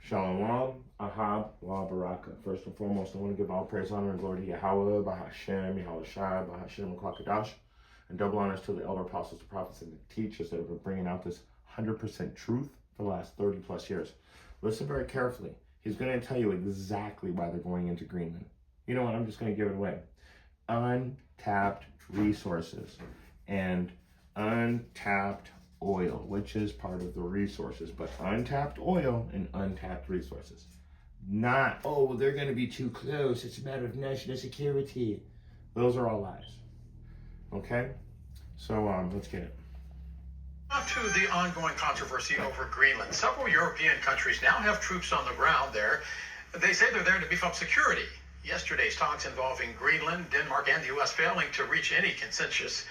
Shalom, Ahab, Wa Baraka. First and foremost, I want to give all praise, honor, and glory to Yahweh, Bahashem, Yahweh Shai, Bahashem, Kwakadash, and double honors to the elder apostles, the prophets, and the teachers that have been bringing out this 100% truth for the last 30 plus years. Listen very carefully. He's going to tell you exactly why they're going into Greenland. You know what? I'm just going to give it away. Untapped resources and untapped oil, which is part of the resources, but untapped oil and untapped resources. Not, oh, they're going to be too close. It's a matter of national security. Those are all lies. Okay? So let's get it. On to the ongoing controversy over Greenland. Several European countries now have troops on the ground there. They say they're there to beef up security. Yesterday's talks involving Greenland, Denmark, and the U.S. failing to reach any consensus.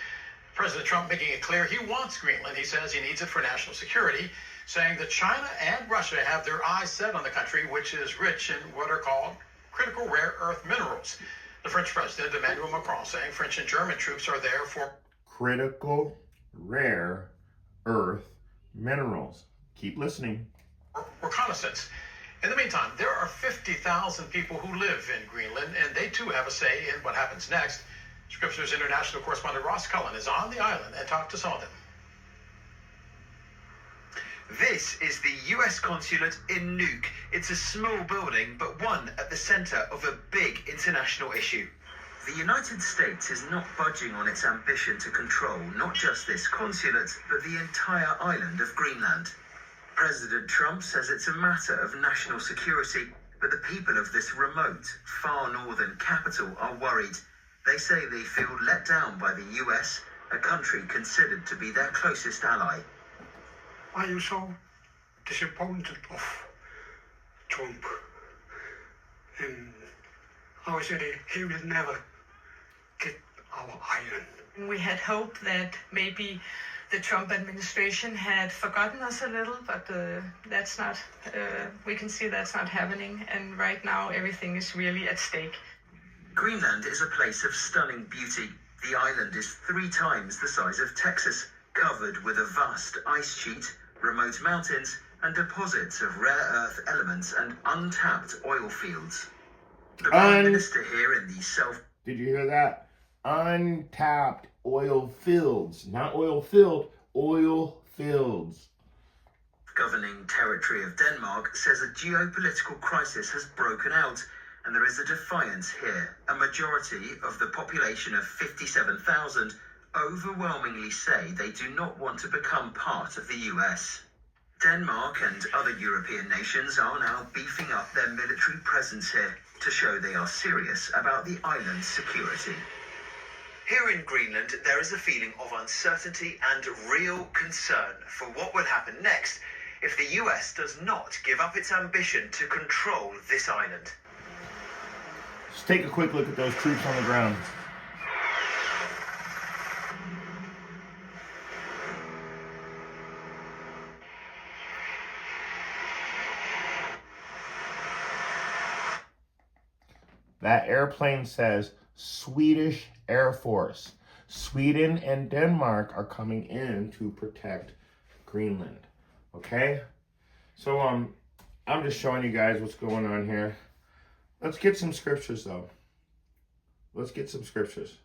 President Trump making it clear he wants Greenland. He says he needs it for national security, saying that China and Russia have their eyes set on the country, which is rich in what are called critical rare earth minerals. The French President Emmanuel Macron saying French and German troops are there for critical rare earth minerals. Keep listening. Reconnaissance. In the meantime, there are 50,000 people who live in Greenland, and they too have a say in what happens next. Scripture's international correspondent Ross Cullen is on the island and talked to some of them. This is the US consulate in Nuuk. It's a small building, but one at the center of a big international issue. The United States is not budging on its ambition to control not just this consulate, but the entire island of Greenland. President Trump says it's a matter of national security, but the people of this remote, far northern capital are worried. They say they feel let down by the US, a country considered to be their closest ally. I am so disappointed of Trump. And I said he will never get our island. We had hoped that maybe the Trump administration had forgotten us a little, but that's not, we can see that's not happening. And right now everything is really at stake. Greenland is a place of stunning beauty. The island is 3 times the size of Texas, covered with a vast ice sheet, remote mountains, and deposits of rare earth elements and untapped oil fields. The Prime Minister here in the Did you hear that? Untapped oil fields. Not oil filled, oil fields. Governing territory of Denmark says a geopolitical crisis has broken out, and there is a defiance here. A majority of the population of 57,000 overwhelmingly say they do not want to become part of the US. Denmark and other European nations are now beefing up their military presence here to show they are serious about the island's security. Here in Greenland, there is a feeling of uncertainty and real concern for what will happen next if the US does not give up its ambition to control this island. Let's take a quick look at those troops on the ground. That airplane says Swedish Air Force. Sweden and Denmark are coming in to protect Greenland. Okay? So I'm just showing you guys what's going on here. Let's get some scriptures though. Let's get some scriptures.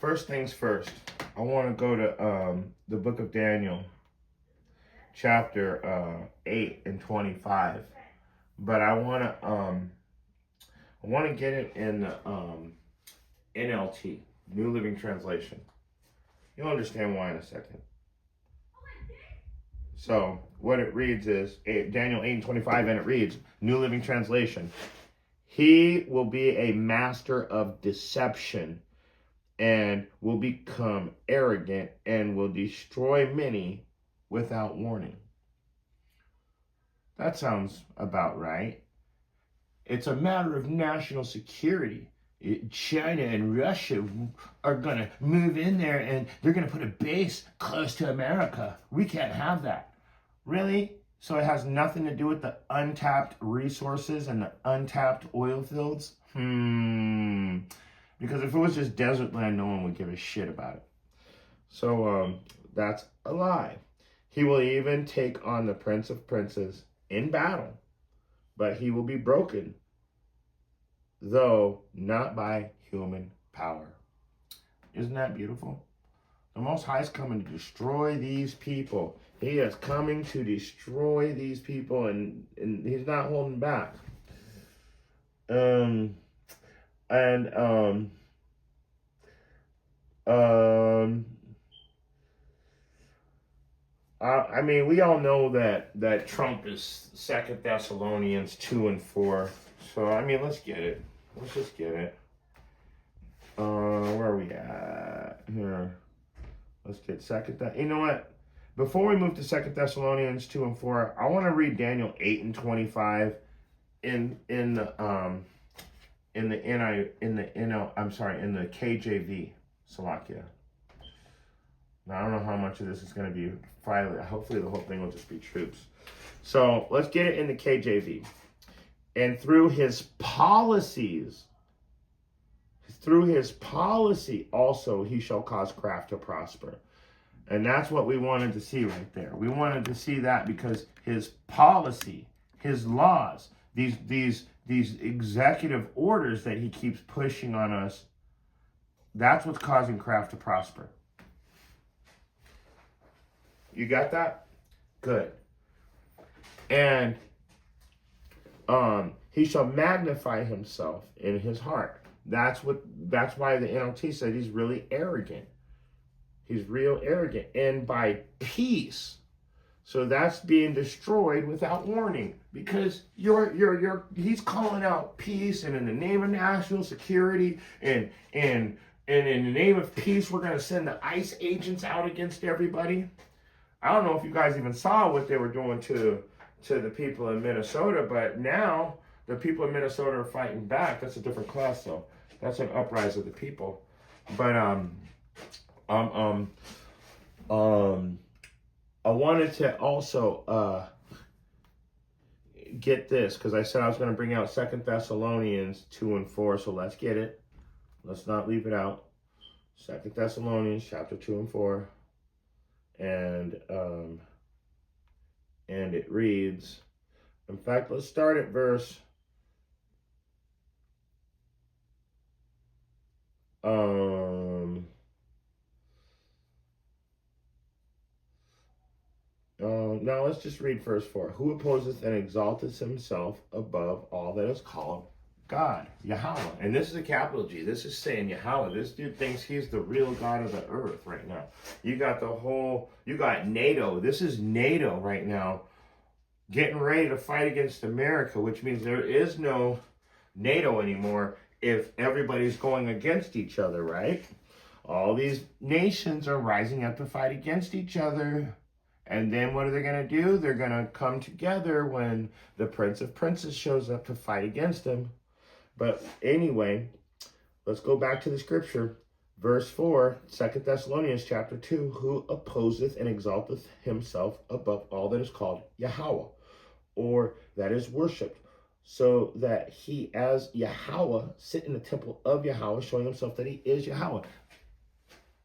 First things first, I want to go to the book of Daniel, chapter 8 and 25. But I want to get it in the NLT, New Living Translation. You'll understand why in a second. So what it reads is Daniel 8 and 25, and it reads, New Living Translation. He will be a master of deception and will become arrogant and will destroy many without warning. That sounds about right. It's a matter of national security. China and Russia are going to move in there and they're going to put a base close to America. We can't have that. Really? So it has nothing to do with the untapped resources and the untapped oil fields? Because if it was just desert land, no one would give a shit about it. So that's a lie. He will even take on the Prince of Princes in battle, but he will be broken, though not by human power. Isn't that beautiful? The Most High is coming to destroy these people. He is coming to destroy these people, and he's not holding back. I mean, we all know that Trump is 2 Thessalonians 2 and 4. So, I mean, let's get it. Let's just get it. Where are we at? Here. Let's get you know what? Before we move to 2 Thessalonians 2 and 4, I want to read Daniel 8 and 25 in the KJV, Salakia. Now, I don't know how much of this is going to be violent. Hopefully, the whole thing will just be troops. So, let's get it in the KJV. And through his policy also, he shall cause craft to prosper. And that's what we wanted to see right there. We wanted to see that because his policy, his laws, these executive orders that he keeps pushing on us, that's what's causing craft to prosper. You got that? Good. And he shall magnify himself in his heart. That's why the NLT said he's really arrogant. He's real arrogant. And by peace. So that's being destroyed without warning. Because he's calling out peace, and in the name of national security and in the name of peace, we're gonna send the ICE agents out against everybody. I don't know if you guys even saw what they were doing to the people in Minnesota, but now the people in Minnesota are fighting back. That's a different class, though. That's an uprising of the people. But I wanted to also get this, because I said I was going to bring out 2 Thessalonians 2 and 4, so let's get it. Let's not leave it out. 2 Thessalonians chapter 2 and 4. And it reads, in fact, let's start at verse now let's just read verse 4. Who opposeth and exalteth himself above all that is called God, Yahweh. And this is a capital G. This is saying Yahweh. This dude thinks he's the real God of the earth right now. You got NATO. This is NATO right now getting ready to fight against America, which means there is no NATO anymore if everybody's going against each other, right? All these nations are rising up to fight against each other. And then what are they going to do? They're going to come together when the Prince of Princes shows up to fight against them. But anyway, let's go back to the scripture. Verse 4, 2 Thessalonians chapter 2, who opposeth and exalteth himself above all that is called Yahweh, or that is worshipped, so that he as Yahweh sit in the temple of Yahweh, showing himself that he is Yahweh.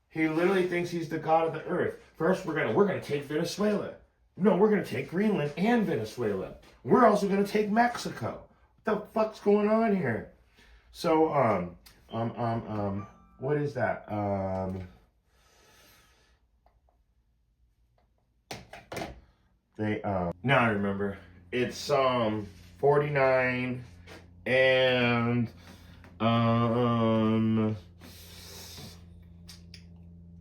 He literally thinks he's the God of the earth. First, we're gonna take Venezuela. No, we're gonna take Greenland and Venezuela. We're also gonna take Mexico. What the fuck's going on here? So, what is that? Now I remember. It's Psalm 49 and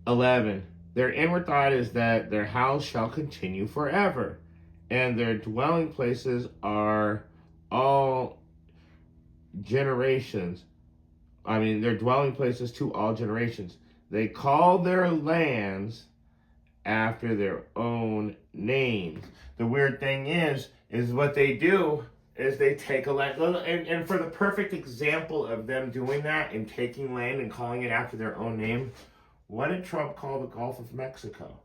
11. Their inward thought is that their house shall continue forever, and their dwelling places are all generations. Their dwelling places to all generations. They call their lands after their own names. The weird thing is what they do is they take a land, and for the perfect example of them doing that and taking land and calling it after their own name, what did Trump call the Gulf of Mexico?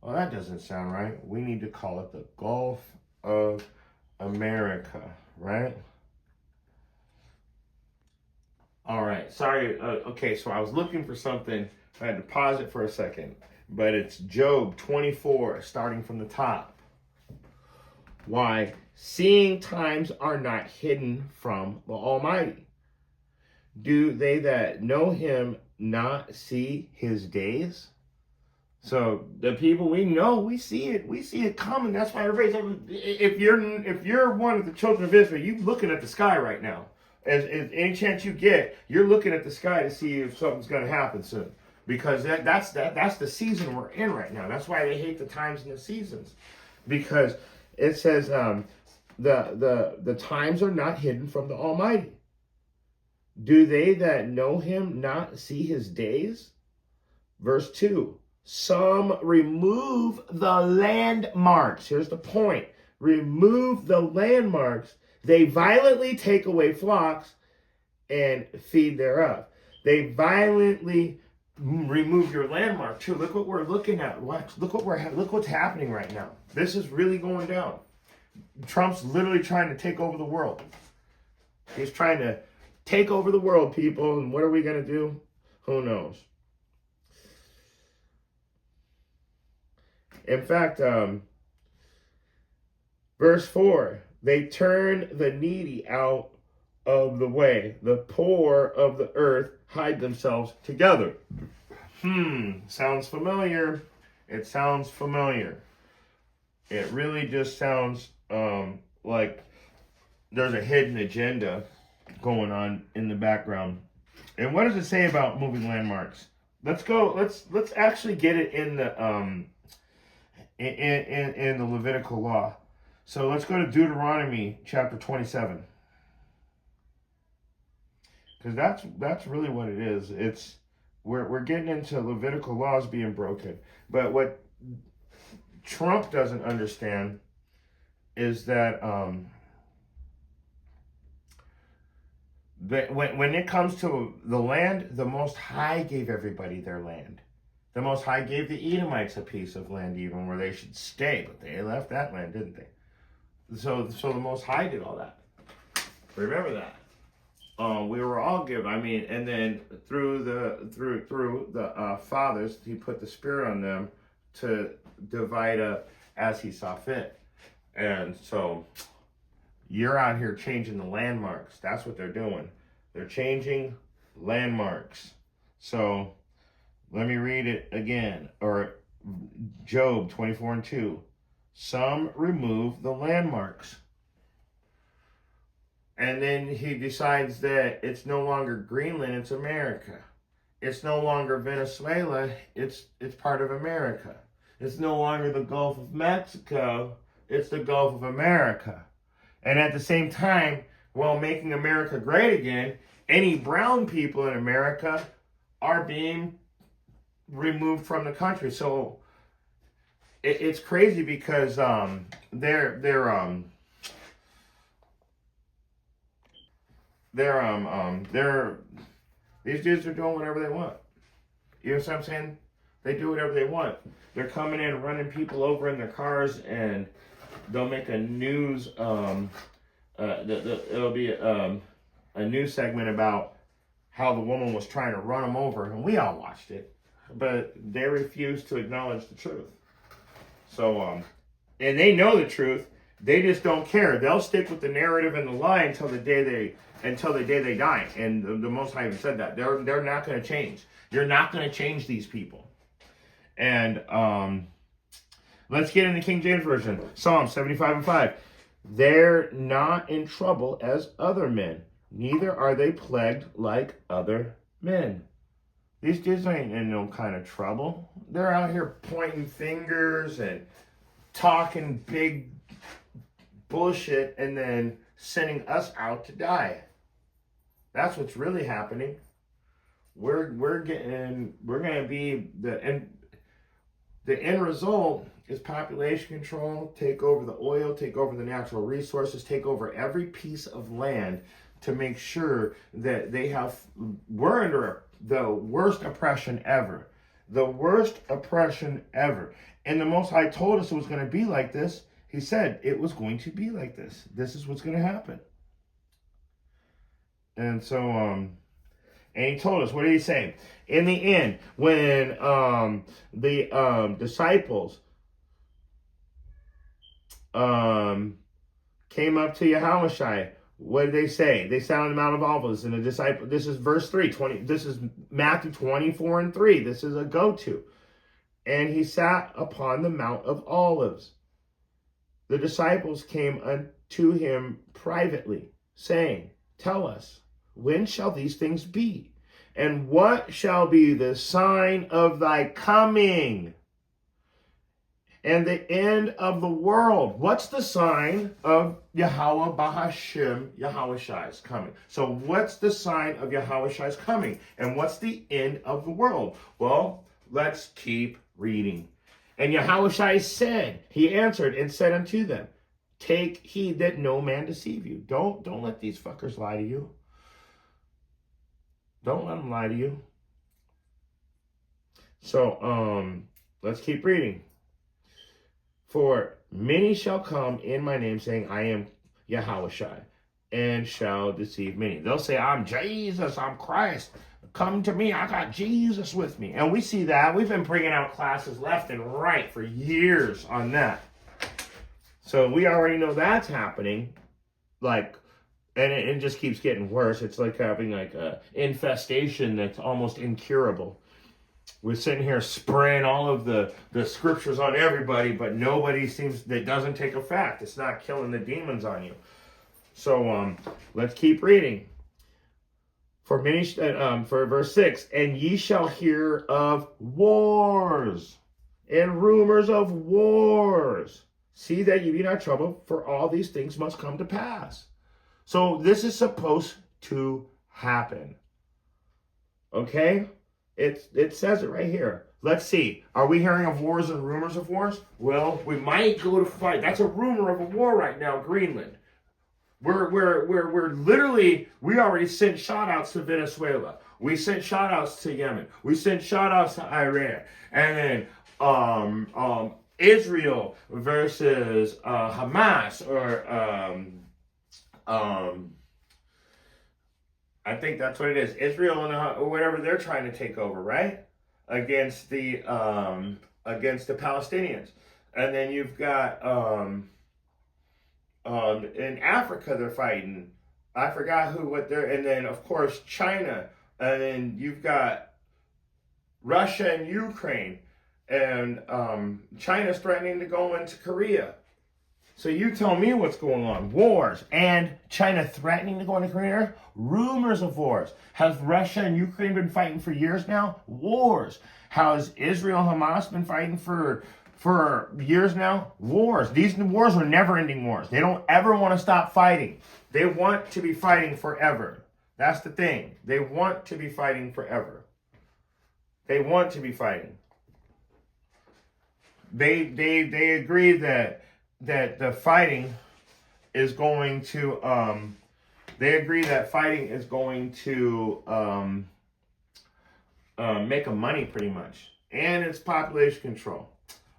Well, that doesn't sound right. We need to call it the Gulf of America, right? All right, sorry. Okay, so I was looking for something. I had to pause it for a second. But it's Job 24, starting from the top. Why? Seeing times are not hidden from the Almighty. Do they that know him not see his days? So the people we know, we see it coming. That's why everybody's, if you're one of the children of Israel, you're looking at the sky right now. As any chance you get, you're looking at the sky to see if something's going to happen soon, because that's the season we're in right now. That's why they hate the times and the seasons, because it says the times are not hidden from the Almighty. Do they that know him not see his days? Verse 2. Some remove the landmarks. Here's the point. Remove the landmarks. They violently take away flocks and feed thereof. They violently remove your landmark too. Look what we're looking at. Look what's happening right now. This is really going down. Trump's literally trying to take over the world. He's trying to take over the world, people. And what are we going to do? Who knows? In fact, verse 4, they turn the needy out of the way. The poor of the earth hide themselves together. Sounds familiar. It sounds familiar. It really just sounds like there's a hidden agenda going on in the background. And what does it say about moving landmarks? Let's go. Let's actually get it in the in the Levitical law. So let's go to Deuteronomy chapter 27. Because that's really what it is. It's we're getting into Levitical laws being broken. But what Trump doesn't understand is that when it comes to the land, the Most High gave everybody their land. The Most High gave the Edomites a piece of land even where they should stay, but they left that land, didn't they? So the Most High did all that. Remember that. We were all given. I mean, and then through the fathers, he put the Spirit on them to divide up as he saw fit. And so you're out here changing the landmarks. That's what they're doing. They're changing landmarks. So let me read it again. Or Job 24:2. Some remove the landmarks. And then he decides that it's no longer Greenland, it's America. It's no longer Venezuela, it's part of America. It's no longer the Gulf of Mexico, it's the Gulf of America. And at the same time, while making America great again, any brown people in America are being removed from the country. So it's crazy because these dudes are doing whatever they want. You know what I'm saying? They do whatever they want. They're coming in, running people over in their cars, and they'll make a news. It'll be a news segment about how the woman was trying to run them over, and we all watched it, but they refused to acknowledge the truth. So, and they know the truth. They just don't care. They'll stick with the narrative and the lie until the day they die. And the Most High even said that they're not going to change. You're not going to change these people. And let's get into King James Version. Psalm 75:5. They're not in trouble as other men, neither are they plagued like other men. These dudes ain't in no kind of trouble. They're out here pointing fingers and talking big bullshit and then sending us out to die. That's what's really happening. We're gonna be the end result is population control, take over the oil, take over the natural resources, take over every piece of land to make sure that we're under the worst oppression ever. The worst oppression ever. And the Most High told us it was going to be like this. He said it was going to be like this. This is what's going to happen. And so, and he told us, what did he say? In the end, when the disciples came up to Yahushua. What did they say? They sat on the Mount of Olives, and the disciple. This is verse 3. This is Matthew 24:3. This is a go-to. And he sat upon the Mount of Olives. The disciples came unto him privately, saying, Tell us, when shall these things be? And what shall be the sign of thy coming and the end of the world? What's the sign of Yahweh Bahashim, Yahushai's coming? So what's the sign of Yahushai's coming? And what's the end of the world? Well, let's keep reading. And Yahushai said, he answered and said unto them, Take heed that no man deceive you. Don't let these fuckers lie to you. Don't let them lie to you. So, let's keep reading. For many shall come in my name, saying, I am Yahushai, and shall deceive many. They'll say, I'm Jesus, I'm Christ. Come to me, I got Jesus with me. And we see that. We've been bringing out classes left and right for years on that. So we already know that's happening. And it just keeps getting worse. It's like having like a infestation that's almost incurable. We're sitting here spraying all of the scriptures on everybody, but nobody that doesn't take effect. It's not killing the demons on you. So let's keep reading. For verse 6, and ye shall hear of wars and rumors of wars. See that ye be not troubled, for all these things must come to pass. So this is supposed to happen. Okay? It says it right here. Let's see. Are we hearing of wars and rumors of wars? Well, we might go to fight. That's a rumor of a war right now, Greenland. We're literally, we already sent shout outs to Venezuela. We sent shout outs to Yemen. We sent shout outs to Iran. And then Israel versus Hamas, or I think that's what it is. Israel or whatever they're trying to take over, right? Against the Palestinians. And then you've got in Africa they're fighting. I forgot and then of course China, and then you've got Russia and Ukraine, and China's threatening to go into Korea. So you tell me what's going on. Wars, and China threatening to go into Korea. Rumors of wars. Has Russia and Ukraine been fighting for years now? Wars. Has Israel and Hamas been fighting for years now? Wars. These wars are never-ending wars. They don't ever want to stop fighting. They want to be fighting forever. That's the thing. They want to be fighting forever. They want to be fighting. They agree that the fighting is going to make them money pretty much, and it's population control.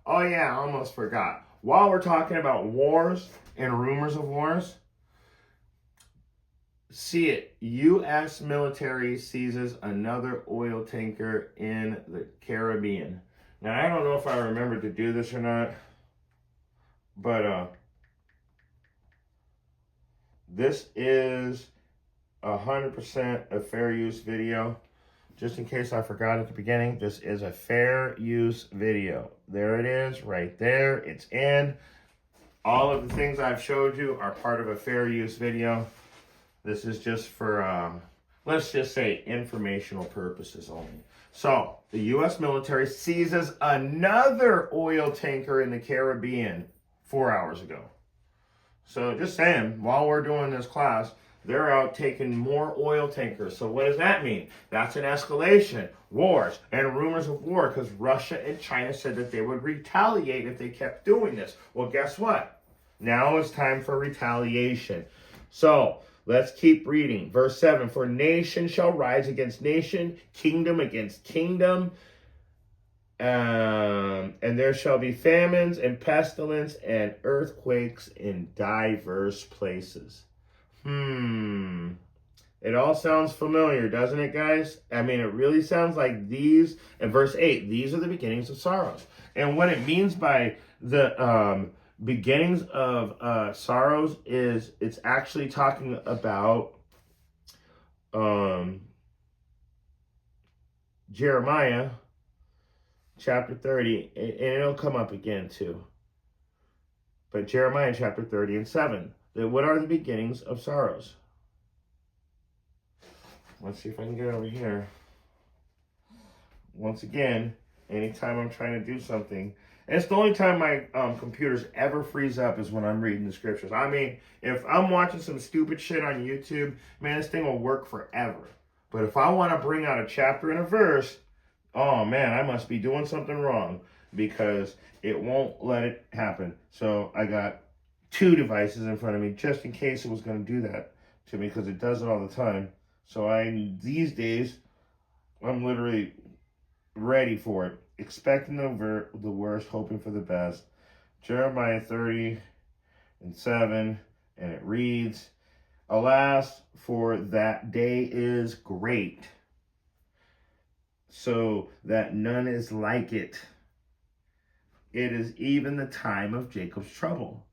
Oh yeah, I almost forgot. While we're talking about wars and rumors of wars, see it. U.S. military seizes another oil tanker in the Caribbean. Now, I don't know if I remember to do this or not, but this is 100% a fair use video. Just in case I forgot at the beginning, this is a fair use video. There it is, right there. It's in. All of the things I've showed you are part of a fair use video. This is just for, let's just say, informational purposes only. So, the U.S. military seizes another oil tanker in the Caribbean 4 hours ago. So, just saying, while we're doing this class, they're out taking more oil tankers. So what does that mean? That's an escalation. Wars and rumors of war, because Russia and China said that they would retaliate if they kept doing this. Well, guess what? Now it's time for retaliation. So let's keep reading. Verse 7, for nation shall rise against nation, kingdom against kingdom. And there shall be famines and pestilence and earthquakes in diverse places. It all sounds familiar, doesn't it, guys? I mean, it really sounds like these, in verse 8, these are the beginnings of sorrows. And what it means by the beginnings of sorrows it's actually talking about Jeremiah chapter 30, and it'll come up again too. But Jeremiah chapter 30 and 7. What are the beginnings of sorrows? Let's see if I can get over here. Once again, anytime I'm trying to do something, and it's the only time my computers ever freeze up is when I'm reading the scriptures. I mean, if I'm watching some stupid shit on YouTube, man, this thing will work forever. But if I want to bring out a chapter and a verse, oh man, I must be doing something wrong because it won't let it happen. So I got 2 devices in front of me just in case it was going to do that to me, because it does it all the time. So these days, I'm literally ready for it, expecting the worst, hoping for the best. Jeremiah 30 and 7, and it reads, "Alas, for that day is great, so that none is like it. It is even the time of Jacob's trouble,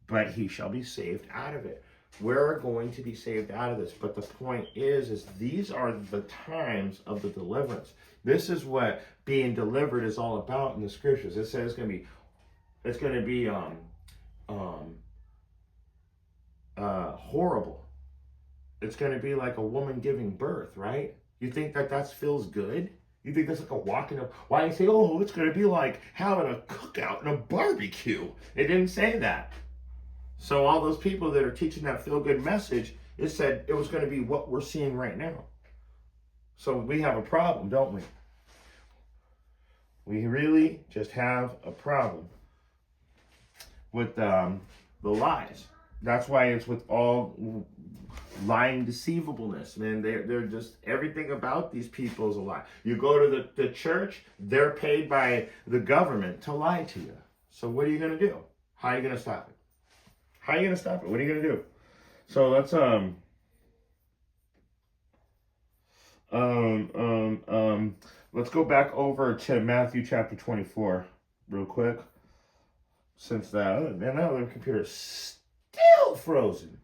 but he shall be saved out of it." We're going to be saved out of this. But the point is these are the times of the deliverance. This is what being delivered is all about in the scriptures. It says it's going to be horrible. It's going to be like a woman giving birth, right? You think that feels good? You think that's like a walking up? Why you say, oh, it's going to be like having a cookout and a barbecue? It didn't say that. So all those people that are teaching that feel-good message, it said it was going to be what we're seeing right now. So we have a problem, don't we? We really just have a problem with the lies. That's why it's with all lying deceivableness, man. They're just, everything about these people is a lie. You go to the church, they're paid by the government to lie to you. So what are you going to do? How are you going to stop it? How are you going to stop it? What are you going to do? So let's go back over to Matthew chapter 24 real quick. Since that, man, that other computer is still frozen.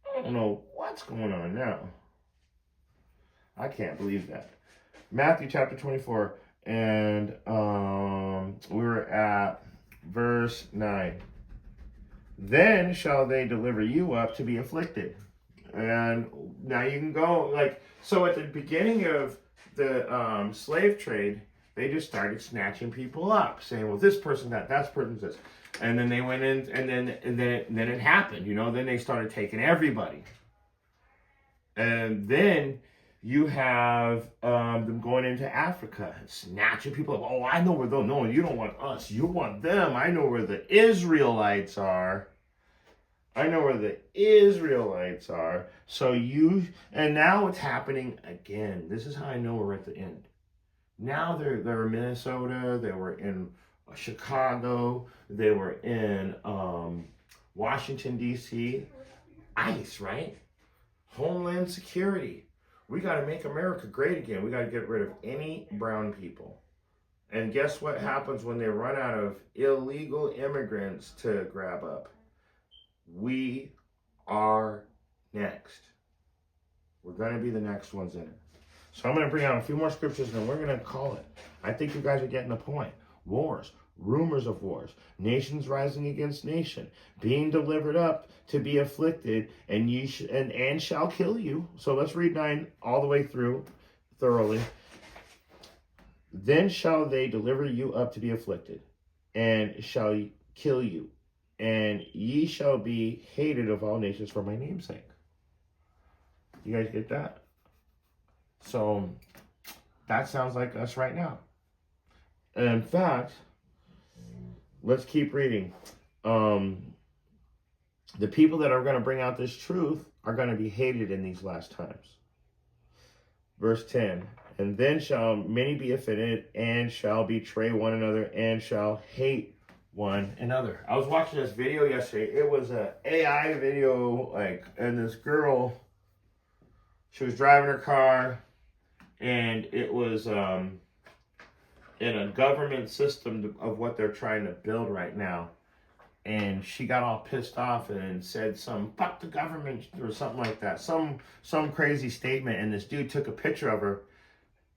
I don't know what's going on now. I can't believe that. Matthew chapter 24, and we're at verse 9. Then shall they deliver you up to be afflicted. And now you can go, like, so at the beginning of the slave trade, they just started snatching people up, saying, well, this person, that person, this. And then they went in, and then it happened, you know, then they started taking everybody. And then you have them going into Africa and snatching people up. Oh, I know where they're. No, you don't want us. You want them. I know where the Israelites are. I know where the Israelites are. And now it's happening again. This is how I know we're at the end. Now they're in Minnesota. They were in Chicago. They were in Washington, D.C. ICE, right? Homeland Security. We got to make America great again. We got to get rid of any brown people. And guess what happens when they run out of illegal immigrants to grab up? We are next. We're going to be the next ones in it. So I'm going to bring out a few more scriptures and then we're going to call it. I think you guys are getting the point. Wars, rumors of wars, nations rising against nation, being delivered up to be afflicted, and shall kill you. So let's read 9 all the way through thoroughly. Then shall they deliver you up to be afflicted, and shall kill you, and ye shall be hated of all nations for my name's sake. You guys get that? So that sounds like us right now. And in fact, let's keep reading. The people that are going to bring out this truth are going to be hated in these last times. Verse 10, and then shall many be offended and shall betray one another and shall hate one another. I was watching this video yesterday. It was an AI video, and this girl, she was driving her car, and it was in a government system of what they're trying to build right now. and she got all pissed off and said some "fuck the government" or something like that, some crazy statement, and this dude took a picture of her,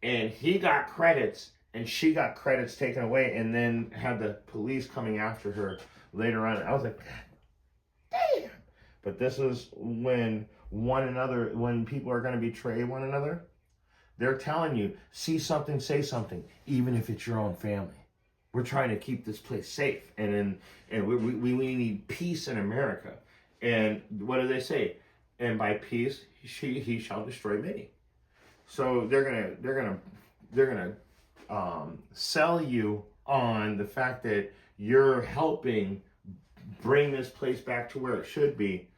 and he got credits and she got credits taken away, and then had the police coming after her later on. I was like, damn. But this is when when people are going to betray one another, they're telling you, see something, say something, even if it's your own family. We're trying to keep this place safe, and we need peace in America. And what do they say? And by peace, he shall destroy many. So they're gonna sell you on the fact that you're helping bring this place back to where it should be,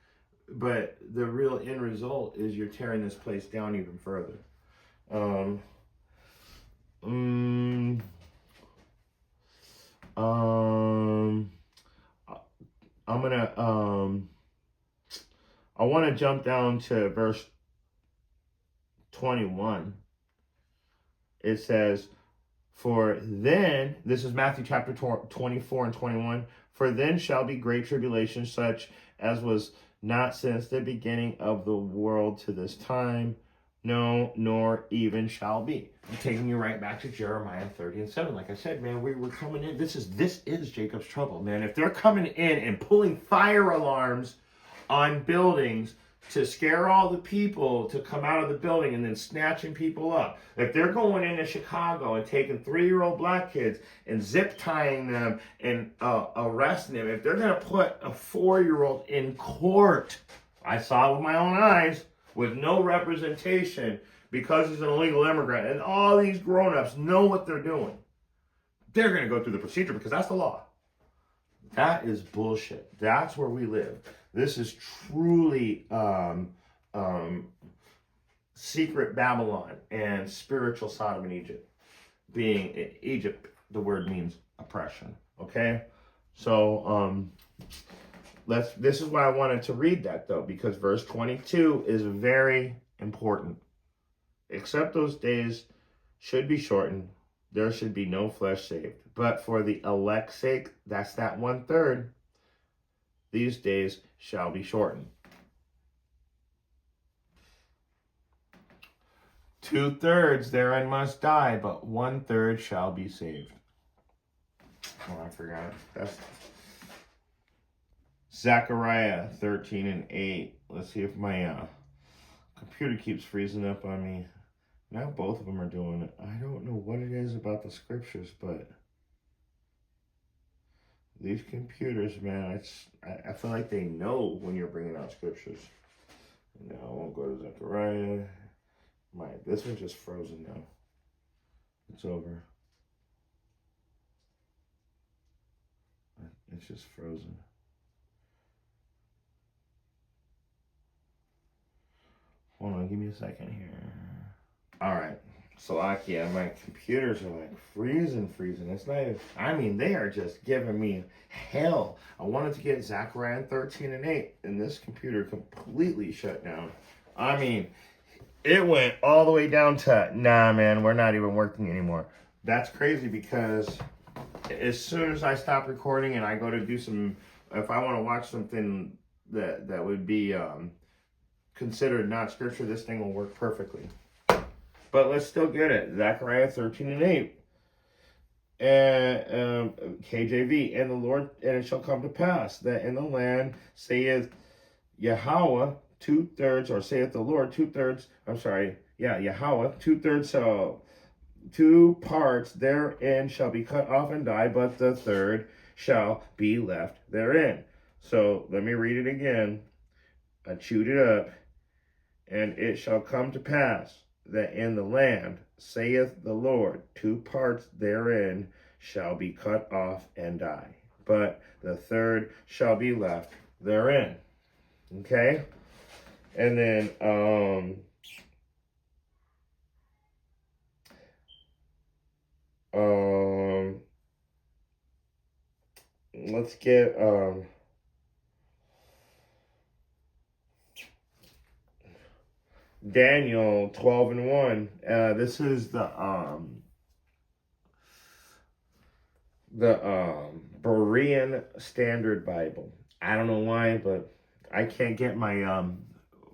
but the real end result is you're tearing this place down even further. I want to jump down to verse 21. It says, for then, this is Matthew chapter 24 and 21, for then shall be great tribulation, such as was not since the beginning of the world to this time, no, nor even shall be. I'm taking you right back to Jeremiah 30 and 7. Like I said, man, we're coming in. This is Jacob's trouble, man. If they're coming in and pulling fire alarms on buildings to scare all the people to come out of the building and then snatching people up. If they're going into Chicago and taking 3-year-old black kids and zip tying them and arresting them, if they're going to put a 4-year-old in court, I saw it with my own eyes, with no representation because he's an illegal immigrant, and all these grown-ups know what they're doing, they're going to go through the procedure because that's the law. That is bullshit. That's where we live. This is truly secret Babylon and spiritual Sodom and Egypt. Being Egypt, the word means oppression. Okay, so this is why I wanted to read that though, because verse 22 is very important. Except those days should be shortened, there should be no flesh saved. But for the elect's sake, that's that 1/3, these days shall be shortened. 2/3 therein must die, but 1/3 shall be saved. Oh, I forgot. That's Zechariah 13 and 8. Let's see if my computer keeps freezing up on me. Now both of them are doing it. I don't know what it is about the scriptures, but these computers, man, I feel like they know when you're bringing out scriptures. No, I won't go to Zechariah. This one's just frozen now. It's over. It's just frozen. Hold on, give me a second here. All right. Salakia, my computers are like freezing. It's not even, I mean, they are just giving me hell. I wanted to get Zechariah 13 and 8, and this computer completely shut down. I mean, it went all the way down to, nah, man, we're not even working anymore. That's crazy because as soon as I stop recording and I go to do if I want to watch something that would be considered not scripture, this thing will work perfectly. But let's still get it. Zechariah 13 and 8. And KJV. And the Lord, and it shall come to pass that in the land saith Yahweh 2/3, or saith the Lord 2/3. Yahweh 2/3. So 2 parts therein shall be cut off and die, but the 1/3 shall be left therein. So let me read it again. I chewed it up. And it shall come to pass that in the land, saith the Lord, 2 parts therein shall be cut off and die, but the 1/3 shall be left therein. Okay? And then, let's get, Daniel 12 and 1. This is the Berean Standard Bible. I don't know why, but I can't get my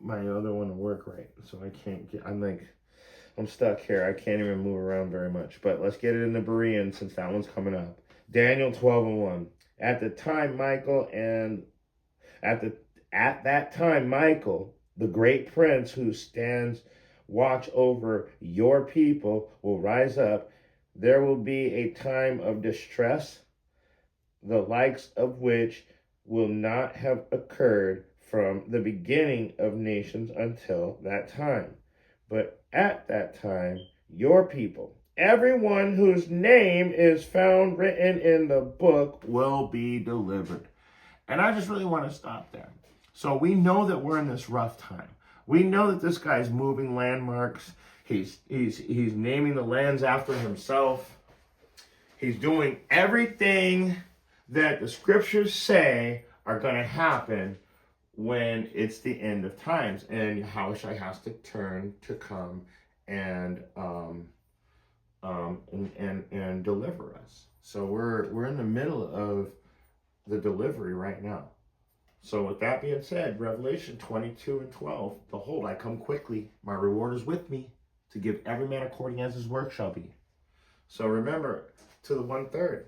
my other one to work right. So I can't get, I'm stuck here. I can't even move around very much. But let's get it in the Berean since that one's coming up. Daniel 12:1. At that time, Michael, the great prince who stands watch over your people, will rise up. There will be a time of distress, the likes of which will not have occurred from the beginning of nations until that time. But at that time, your people, everyone whose name is found written in the book, will be delivered. And I just really want to stop there. So we know that we're in this rough time. We know that this guy's moving landmarks. He's naming the lands after himself. He's doing everything that the scriptures say are going to happen when it's the end of times, and Yahushua has to turn to come and deliver us. So we're in the middle of the delivery right now. So with that being said, Revelation 22:12, behold, I come quickly. My reward is with me to give every man according as his work shall be. So remember, to the 1/3,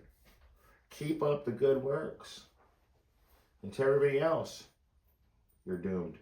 keep up the good works. And to everybody else, you're doomed.